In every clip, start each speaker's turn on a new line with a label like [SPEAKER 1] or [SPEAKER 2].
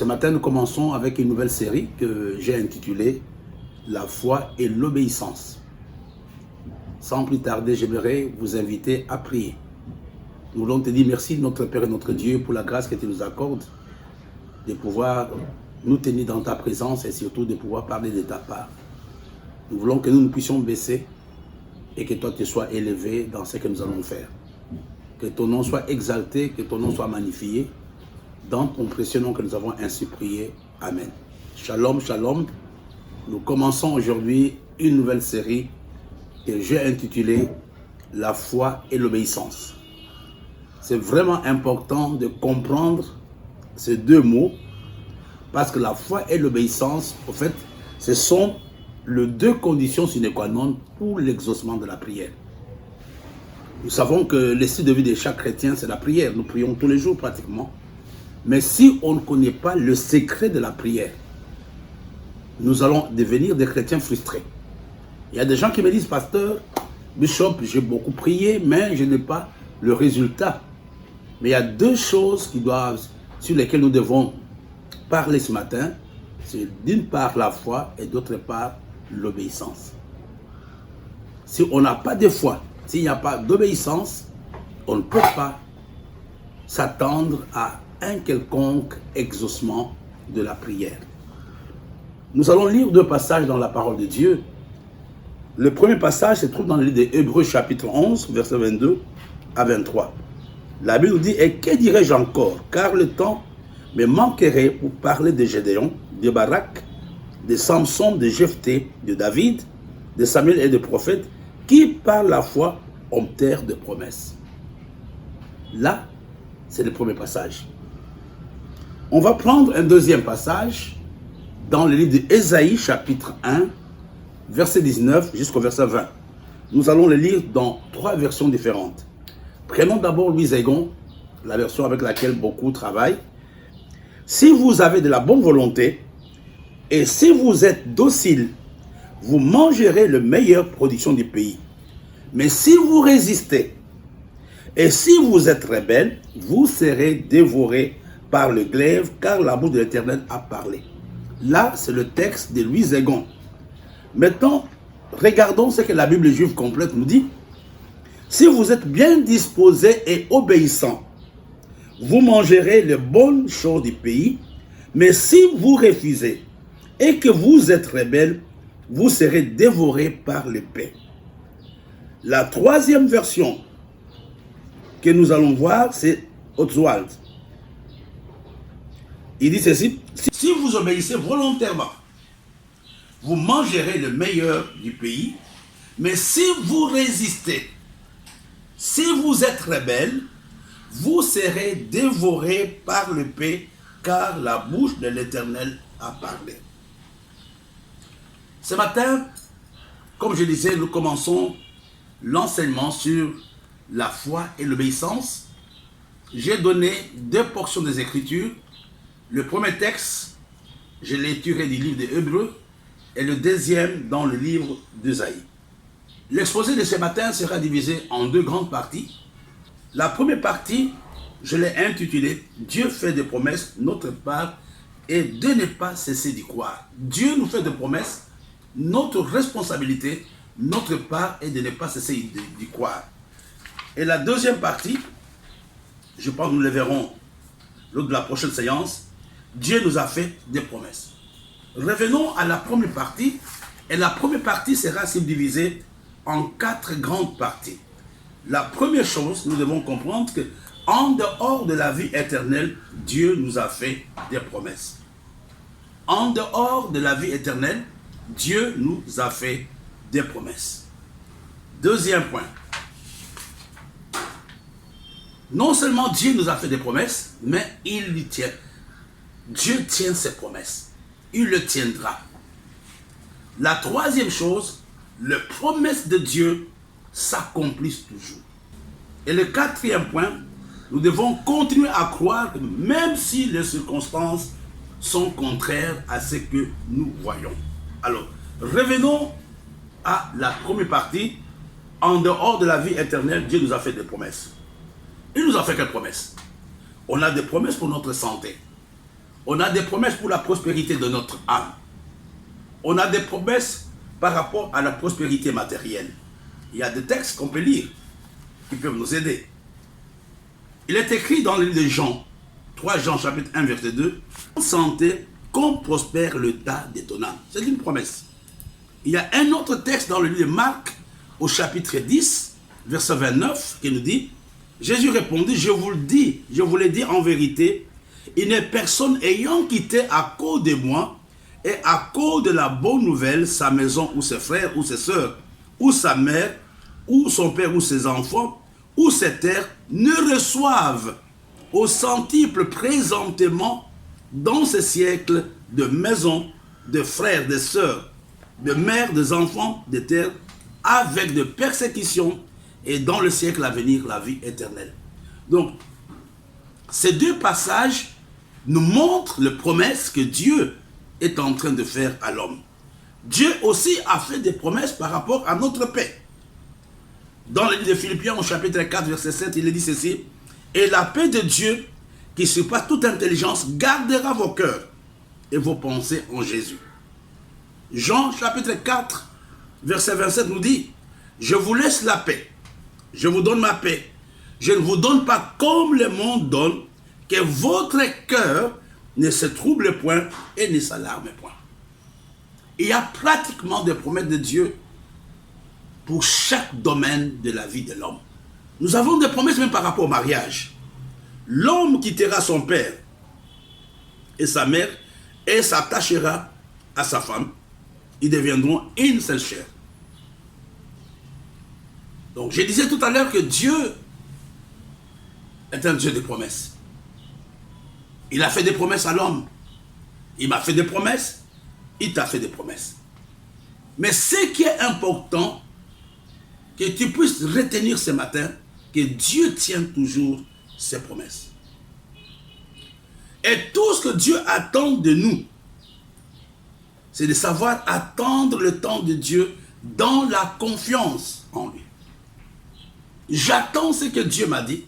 [SPEAKER 1] Ce matin, nous commençons avec une nouvelle série que j'ai intitulée « La foi et l'obéissance ». Sans plus tarder, j'aimerais vous inviter à prier. Nous voulons te dire merci, notre Père et notre Dieu, pour la grâce que tu nous accordes de pouvoir nous tenir dans ta présence et surtout de pouvoir parler de ta part. Nous voulons que nous puissions baisser et que toi tu sois élevé dans ce que nous allons faire. Que ton nom soit exalté, que ton nom soit magnifié. Dans ton précieux nom que nous avons ainsi prié. Amen. Shalom, shalom. Nous commençons aujourd'hui une nouvelle série que j'ai intitulée « La foi et l'obéissance ». C'est vraiment important de comprendre ces deux mots parce que la foi et l'obéissance, en fait, ce sont les deux conditions sine qua non pour l'exaucement de la prière. Nous savons que le style de vie de chaque chrétien, c'est la prière. Nous prions tous les jours pratiquement. Mais si on ne connaît pas le secret de la prière, nous allons devenir des chrétiens frustrés. Il y a des gens qui me disent, pasteur, Bishop, j'ai beaucoup prié, mais je n'ai pas le résultat. Mais il y a deux choses sur lesquelles nous devons parler ce matin. C'est d'une part la foi et d'autre part l'obéissance. Si on n'a pas de foi, s'il n'y a pas d'obéissance, on ne peut pas s'attendre à un quelconque exaucement de la prière. Nous allons lire deux passages dans la parole de Dieu. Le premier passage se trouve dans le livre des Hébreux chapitre 11, versets 22 à 23. La Bible nous dit « Et que dirais-je encore? Car le temps me manquerait pour parler de Gédéon, de Barak, de Samson, de Jephthé, de David, de Samuel et des prophètes, qui par la foi obtinrent de promesses. » Là, c'est le premier passage. On va prendre un deuxième passage dans le livre d'Ésaïe, chapitre 1, verset 19 jusqu'au verset 20. Nous allons le lire dans trois versions différentes. Prenons d'abord Louis Egon, la version avec laquelle beaucoup travaillent. « Si vous avez de la bonne volonté et si vous êtes docile, vous mangerez la meilleure production du pays. Mais si vous résistez et si vous êtes rebelle, vous serez dévorés par le glaive, car la bouche de l'Éternel a parlé. » Là, c'est le texte de Louis Egon. Maintenant, regardons ce que la Bible juive complète nous dit. Si vous êtes bien disposés et obéissants, vous mangerez les bonnes choses du pays, mais si vous refusez et que vous êtes rebelles, vous serez dévorés par l'épée. La troisième version que nous allons voir, c'est Oswald. Il dit ceci, si vous obéissez volontairement, vous mangerez le meilleur du pays, mais si vous résistez, si vous êtes rebelle, vous serez dévorés par l'épée, car la bouche de l'Éternel a parlé. Ce matin, comme je disais, nous commençons l'enseignement sur la foi et l'obéissance. J'ai donné deux portions des Écritures. Le premier texte, je l'ai tiré du livre des Hébreux, et le deuxième dans le livre d'Ésaïe. L'exposé de ce matin sera divisé en deux grandes parties. La première partie, je l'ai intitulée « Dieu fait des promesses, notre part, et de ne pas cesser d'y croire ». Dieu nous fait des promesses, notre responsabilité, notre part est de ne pas cesser d'y croire. Et la deuxième partie, je pense que nous le verrons lors de la prochaine séance, Dieu nous a fait des promesses. Revenons à la première partie, et la première partie sera subdivisée en quatre grandes parties. La première chose, nous devons comprendre que en dehors de la vie éternelle, Dieu nous a fait des promesses. En dehors de la vie éternelle, Dieu nous a fait des promesses. Deuxième point. Non seulement Dieu nous a fait des promesses, mais il y tient. Dieu tient ses promesses. Il le tiendra. La troisième chose, les promesses de Dieu s'accomplissent toujours. Et le quatrième point, nous devons continuer à croire que même si les circonstances sont contraires à ce que nous voyons. Alors, revenons à la première partie. En dehors de la vie éternelle, Dieu nous a fait des promesses. Il nous a fait quelles promesses? On a des promesses pour notre santé. On a des promesses pour la prospérité de notre âme. On a des promesses par rapport à la prospérité matérielle. Il y a des textes qu'on peut lire qui peuvent nous aider. Il est écrit dans le livre de Jean, 3 Jean chapitre 1 verset 2, « Santé, qu'on prospère le tas détonnant. » C'est une promesse. Il y a un autre texte dans le livre de Marc, au chapitre 10, verset 29, qui nous dit, « Jésus répondit, je vous le dis en vérité, il n'est personne ayant quitté à cause de moi et à cause de la bonne nouvelle sa maison ou ses frères ou ses sœurs, ou sa mère, ou son père ou ses enfants, ou ses terres, ne reçoivent au centuple présentement dans ce siècle de maisons, de frères, de sœurs, de mères, des enfants, de terres, avec de persécutions, et dans le siècle à venir, la vie éternelle. » Donc, ces deux passages nous montrent les promesses que Dieu est en train de faire à l'homme. Dieu aussi a fait des promesses par rapport à notre paix. Dans le livre de Philippiens, au chapitre 4, verset 7, il est dit ceci, « Et la paix de Dieu, qui surpasse toute intelligence, gardera vos cœurs et vos pensées en Jésus. » Jean, chapitre 4, verset 27 nous dit, « Je vous laisse la paix, je vous donne ma paix. Je ne vous donne pas comme le monde donne, que votre cœur ne se trouble point et ne s'alarme point. » Il y a pratiquement des promesses de Dieu pour chaque domaine de la vie de l'homme. Nous avons des promesses même par rapport au mariage. L'homme quittera son père et sa mère et s'attachera à sa femme. Ils deviendront une seule chair. Donc je disais tout à l'heure que Dieu est un Dieu de promesses. Il a fait des promesses à l'homme. Il m'a fait des promesses. Il t'a fait des promesses. Mais ce qui est important, que tu puisses retenir ce matin, que Dieu tient toujours ses promesses. Et tout ce que Dieu attend de nous, c'est de savoir attendre le temps de Dieu dans la confiance en lui. J'attends ce que Dieu m'a dit.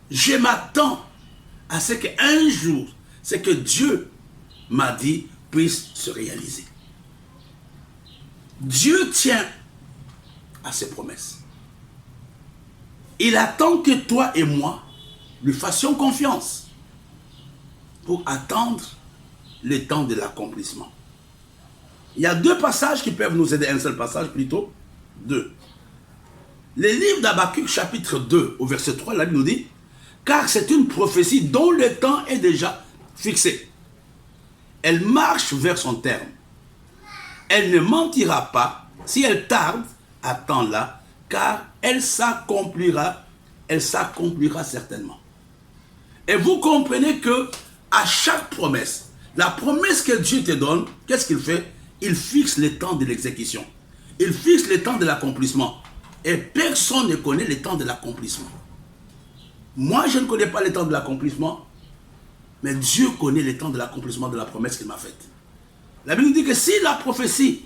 [SPEAKER 1] Je m'attends à ce qu'un jour, ce que Dieu m'a dit puisse se réaliser. Dieu tient à ses promesses. Il attend que toi et moi lui fassions confiance pour attendre le temps de l'accomplissement. Il y a deux passages qui peuvent nous aider, un seul passage plutôt, deux. Le livre d'Habakkuk chapitre 2 au verset 3, la Bible nous dit, « Car c'est une prophétie dont le temps est déjà fixé. Elle marche vers son terme. Elle ne mentira pas. Si elle tarde, attends-la, car elle s'accomplira certainement. » Et vous comprenez que à chaque promesse, la promesse que Dieu te donne, qu'est-ce qu'il fait? Il fixe le temps de l'exécution. Il fixe le temps de l'accomplissement. Et personne ne connaît le temps de l'accomplissement. Moi, je ne connais pas le temps de l'accomplissement, mais Dieu connaît le temps de l'accomplissement de la promesse qu'il m'a faite. La Bible nous dit que si la prophétie,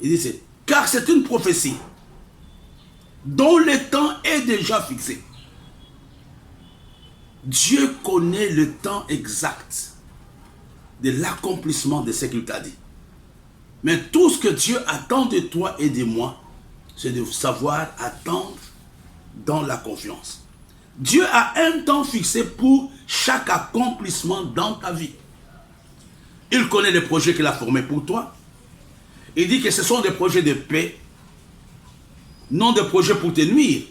[SPEAKER 1] il dit c'est, car c'est une prophétie dont le temps est déjà fixé. Dieu connaît le temps exact de l'accomplissement de ce qu'il t'a dit. Mais tout ce que Dieu attend de toi et de moi, c'est de savoir attendre dans la confiance. Dieu a un temps fixé pour chaque accomplissement dans ta vie. Il connaît les projets qu'il a formés pour toi. Il dit que ce sont des projets de paix, non des projets pour te nuire.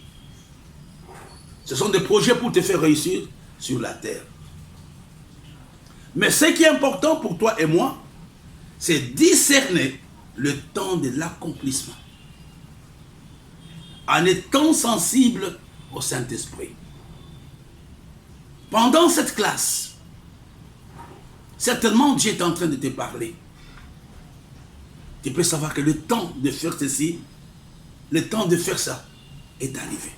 [SPEAKER 1] Ce sont des projets pour te faire réussir sur la terre. Mais ce qui est important pour toi et moi, c'est discerner le temps de l'accomplissement. En étant sensible au Saint-Esprit. Pendant cette classe, certainement Dieu est en train de te parler. Tu peux savoir que le temps de faire ceci, le temps de faire ça est arrivé.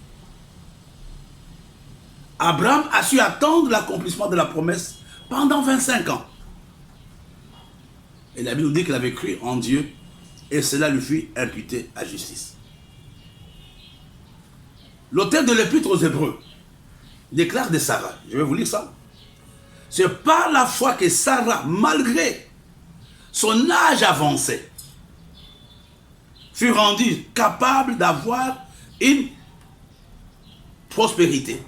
[SPEAKER 1] Abraham a su attendre l'accomplissement de la promesse pendant 25 ans. Et la Bible nous dit qu'il avait cru en Dieu et cela lui fut imputé à justice. L'auteur de l'Épître aux Hébreux, déclare de Sarah. Je vais vous lire ça. C'est par la foi que Sarah, malgré son âge avancé, fut rendue capable d'avoir une prospérité.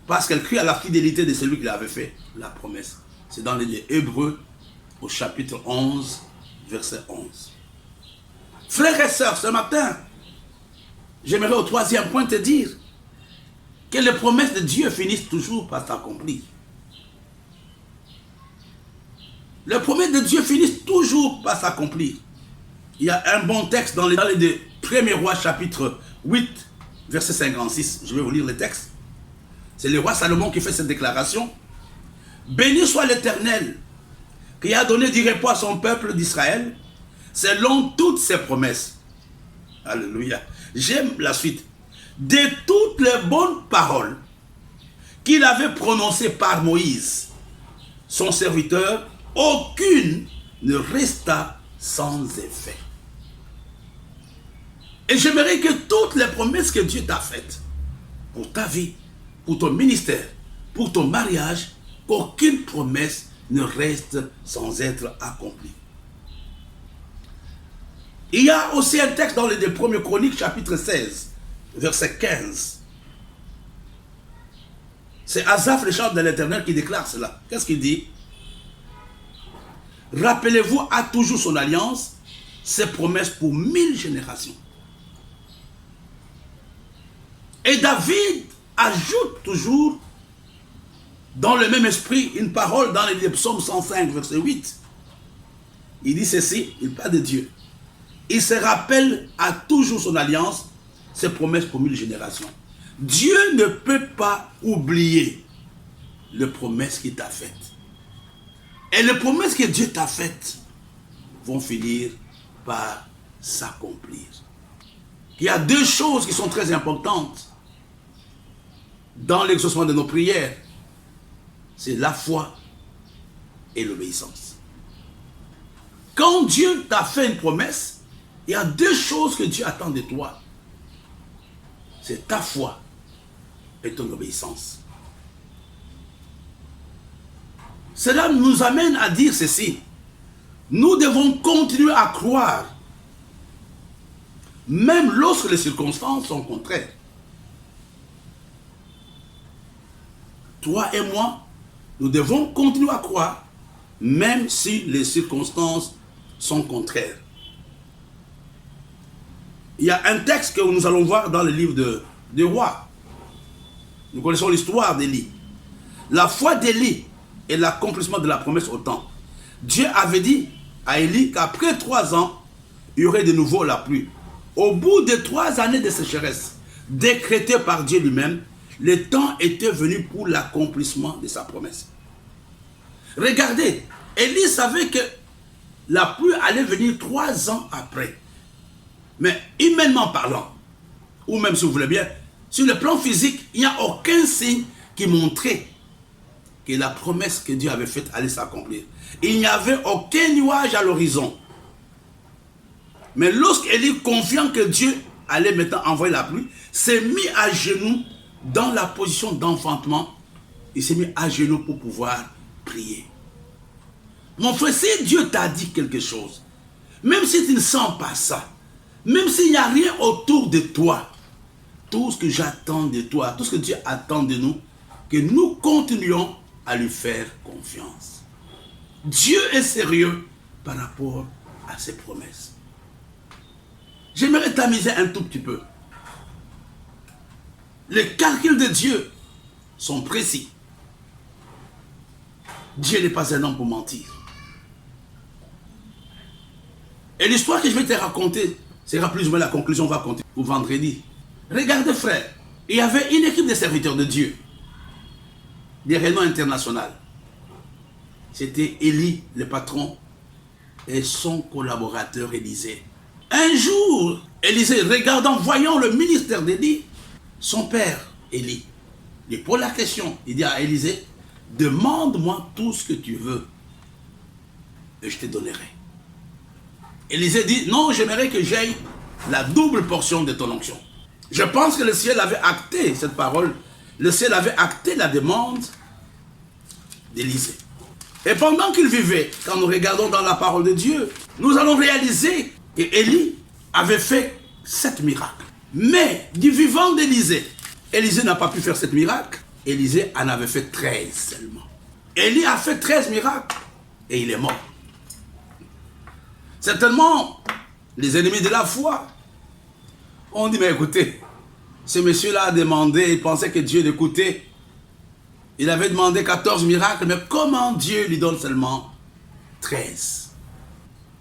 [SPEAKER 1] Parce qu'elle crut à la fidélité de celui qui avait fait la promesse. C'est dans les Hébreux au chapitre 11, verset 11. Frères et sœurs, ce matin, j'aimerais au troisième point te dire que les promesses de Dieu finissent toujours par s'accomplir. Les promesses de Dieu finissent toujours par s'accomplir. Il y a un bon texte dans les 1er Roi chapitre 8, verset 56. Je vais vous lire le texte. C'est le roi Salomon qui fait cette déclaration. Béni soit l'Éternel qui a donné du repos à son peuple d'Israël selon toutes ses promesses. Alléluia. J'aime la suite. De toutes les bonnes paroles qu'il avait prononcées par Moïse, son serviteur, aucune ne resta sans effet. Et j'aimerais que toutes les promesses que Dieu t'a faites pour ta vie, pour ton ministère, pour ton mariage, qu'aucune promesse ne reste sans être accomplie. Il y a aussi un texte dans les 1er Chroniques, chapitre 16, verset 15. C'est Asaph, le chanteur de l'Éternel, qui déclare cela. Qu'est-ce qu'il dit? Rappelez-vous à toujours son alliance, ses promesses pour 1000 générations. Et David ajoute toujours dans le même esprit une parole dans les psaumes 105, verset 8. Il dit ceci, il parle de Dieu. Il se rappelle à toujours son alliance, ses promesses pour 1000 générations. Dieu ne peut pas oublier les promesses qu'il t'a faites. Et les promesses que Dieu t'a faites vont finir par s'accomplir. Il y a deux choses qui sont très importantes dans l'exaucement de nos prières. C'est la foi et l'obéissance. Quand Dieu t'a fait une promesse, il y a deux choses que Dieu attend de toi. C'est ta foi et ton obéissance. Cela nous amène à dire ceci. Nous devons continuer à croire, même lorsque les circonstances sont contraires. Toi et moi, nous devons continuer à croire, même si les circonstances sont contraires. Il y a un texte que nous allons voir dans le livre de Rois. Nous connaissons l'histoire d'Élie. La foi d'Élie est l'accomplissement de la promesse au temps. Dieu avait dit à Élie qu'après 3 ans, il y aurait de nouveau la pluie. Au bout de 3 années de sécheresse, décrétée par Dieu lui-même, le temps était venu pour l'accomplissement de sa promesse. Regardez, Élie savait que la pluie allait venir 3 ans après. Mais humainement parlant, ou même si vous voulez bien, sur le plan physique, il n'y a aucun signe qui montrait que la promesse que Dieu avait faite allait s'accomplir. Il n'y avait aucun nuage à l'horizon. Mais lorsqu'Élie, confiant que Dieu allait maintenant envoyer la pluie, s'est mis à genoux dans la position d'enfantement. Il s'est mis à genoux pour pouvoir prier. Mon frère, si Dieu t'a dit quelque chose, même si tu ne sens pas ça, même s'il n'y a rien autour de toi, tout ce que j'attends de toi, tout ce que Dieu attend de nous, que nous continuions à lui faire confiance. Dieu est sérieux par rapport à ses promesses. J'aimerais t'amuser un tout petit peu. Les calculs de Dieu sont précis. Dieu n'est pas un homme pour mentir. Et l'histoire que je vais te raconter sera plus ou moins la conclusion, on va compter pour vendredi. Regardez frère, il y avait une équipe de serviteurs de Dieu, des rayonnements internationaux. C'était Élie, le patron, et son collaborateur Élisée. Un jour, Élisée, regardant, voyant le ministère d'Élie, son père, Élie, lui pose la question. Il dit à Élisée, demande-moi tout ce que tu veux et je te donnerai. Élisée dit, non, j'aimerais que j'aille la double portion de ton onction. Je pense que le ciel avait acté cette parole. le ciel avait acté la demande d'Élisée. Et pendant qu'il vivait, quand nous regardons dans la parole de Dieu, nous allons réaliser qu'Élie avait fait 7 miracles. Mais du vivant d'Élisée, Élisée n'a pas pu faire 7 miracles. Élisée en avait fait 13 seulement. Élie a fait 13 miracles et il est mort. Certainement, les ennemis de la foi ont dit, mais écoutez, ce monsieur-là a demandé, il pensait que Dieu l'écoutait. Il avait demandé 14 miracles, mais comment Dieu lui donne seulement 13?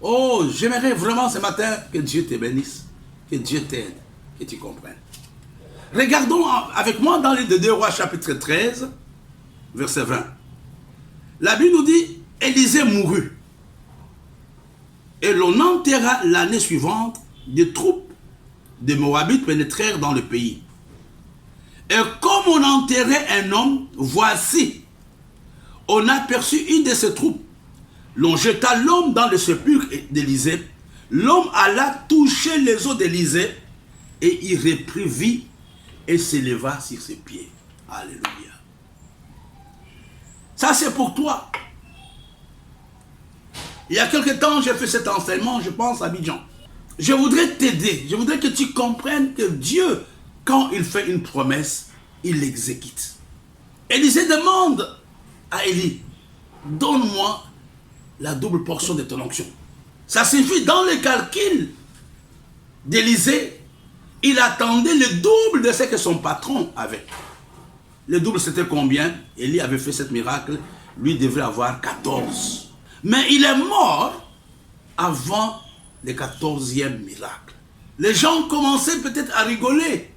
[SPEAKER 1] Oh, j'aimerais vraiment ce matin que Dieu te bénisse, que Dieu t'aide, que tu comprennes. Regardons avec moi dans le 2 Rois chapitre 13, verset 20. La Bible nous dit, Élisée mourut. Et l'on enterra l'année suivante, des troupes de Moabites pénétrèrent dans le pays. Et comme on enterrait un homme, voici, on aperçut une de ces troupes. L'on jeta l'homme dans le sépulcre d'Élisée. L'homme alla toucher les os d'Élisée et il reprit vie et s'éleva sur ses pieds. Alléluia. Ça c'est pour toi. Il y a quelque temps, j'ai fait cet enseignement, je pense à Abidjan. Je voudrais t'aider, je voudrais que tu comprennes que Dieu, quand il fait une promesse, il l'exécute. Élisée demande à Élie, donne-moi la double portion de ton onction. Ça signifie, dans le calcul d'Élisée, il attendait le double de ce que son patron avait. Le double c'était combien? Élie avait fait 7 miracles, lui devait avoir 14. Mais il est mort avant le 14e miracle. Les gens commençaient peut-être à rigoler.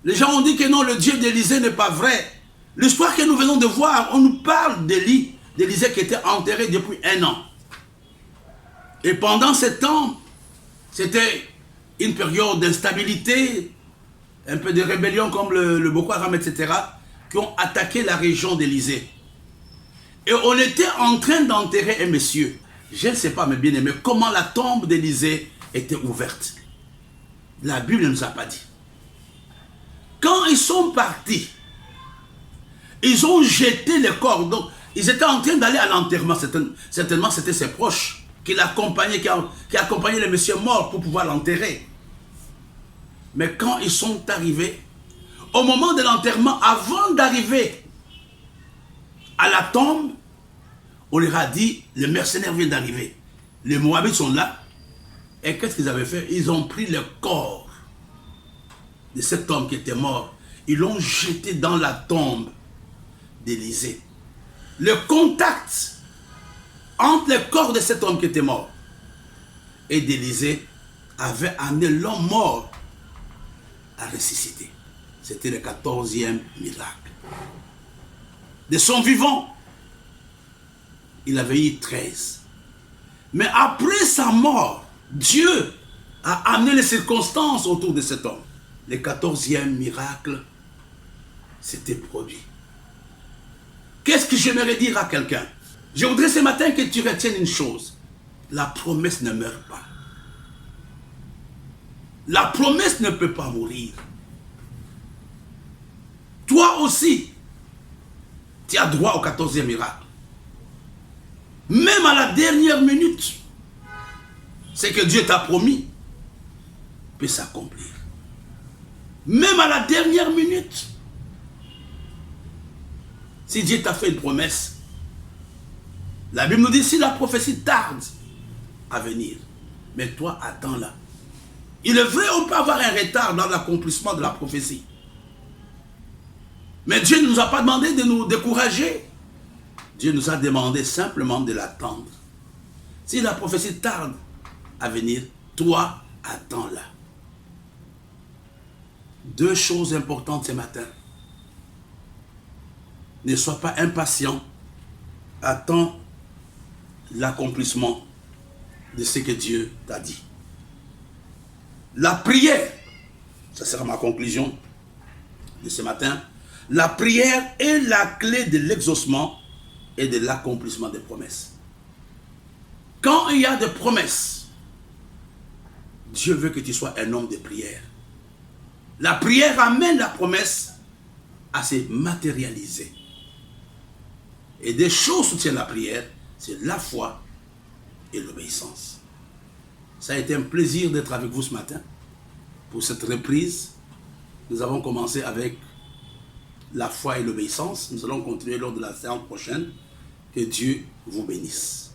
[SPEAKER 1] Les gens ont dit que non, le Dieu d'Élisée n'est pas vrai. L'histoire que nous venons de voir, on nous parle d'Élisée qui était enterré depuis 1 an. Et pendant ce temps, c'était une période d'instabilité, un peu de rébellion comme le Boko Haram, etc., qui ont attaqué la région d'Élisée. Et on était en train d'enterrer un monsieur. Je ne sais pas, mes bien-aimés, comment la tombe d'Élisée était ouverte. La Bible ne nous a pas dit. Quand ils sont partis, ils ont jeté les corps. Donc, ils étaient en train d'aller à l'enterrement. Certainement, c'était ses proches qui l'accompagnaient, qui accompagnaient le monsieur mort pour pouvoir l'enterrer. Mais quand ils sont arrivés, au moment de l'enterrement, avant d'arriver à la tombe, on leur a dit, les mercenaires viennent d'arriver. Les Moabites sont là. Et qu'est-ce qu'ils avaient fait? Ils ont pris le corps de cet homme qui était mort. Ils l'ont jeté dans la tombe d'Élisée. Le contact entre le corps de cet homme qui était mort et d'Élisée avait amené l'homme mort à ressusciter. C'était le 14e miracle. De son vivant, il avait eu 13. Mais après sa mort, Dieu a amené les circonstances autour de cet homme. Le 14e miracle s'était produit. Qu'est-ce que j'aimerais dire à quelqu'un? Je voudrais ce matin que tu retiennes une chose. La promesse ne meurt pas. La promesse ne peut pas mourir. Toi aussi, tu as droit au 14e miracle. Même à la dernière minute, ce que Dieu t'a promis peut s'accomplir. Même à la dernière minute. Si Dieu t'a fait une promesse, la Bible nous dit si la prophétie tarde à venir, mais toi attends-la. Il est vrai, on peut avoir un retard dans l'accomplissement de la prophétie. Mais Dieu ne nous a pas demandé de nous décourager. Dieu nous a demandé simplement de l'attendre. Si la prophétie tarde à venir, toi, attends-la. 2 choses importantes ce matin. Ne sois pas impatient. Attends l'accomplissement de ce que Dieu t'a dit. La prière, ça sera ma conclusion de ce matin. La prière est la clé de l'exaucement et de l'accomplissement des promesses. Quand il y a des promesses, Dieu veut que tu sois un homme de prière. La prière amène la promesse à se matérialiser. Et des choses soutiennent la prière, c'est la foi et l'obéissance. Ça a été un plaisir d'être avec vous ce matin. Pour cette reprise, nous avons commencé avec la foi et l'obéissance. Nous allons continuer lors de la séance prochaine. Que Dieu vous bénisse.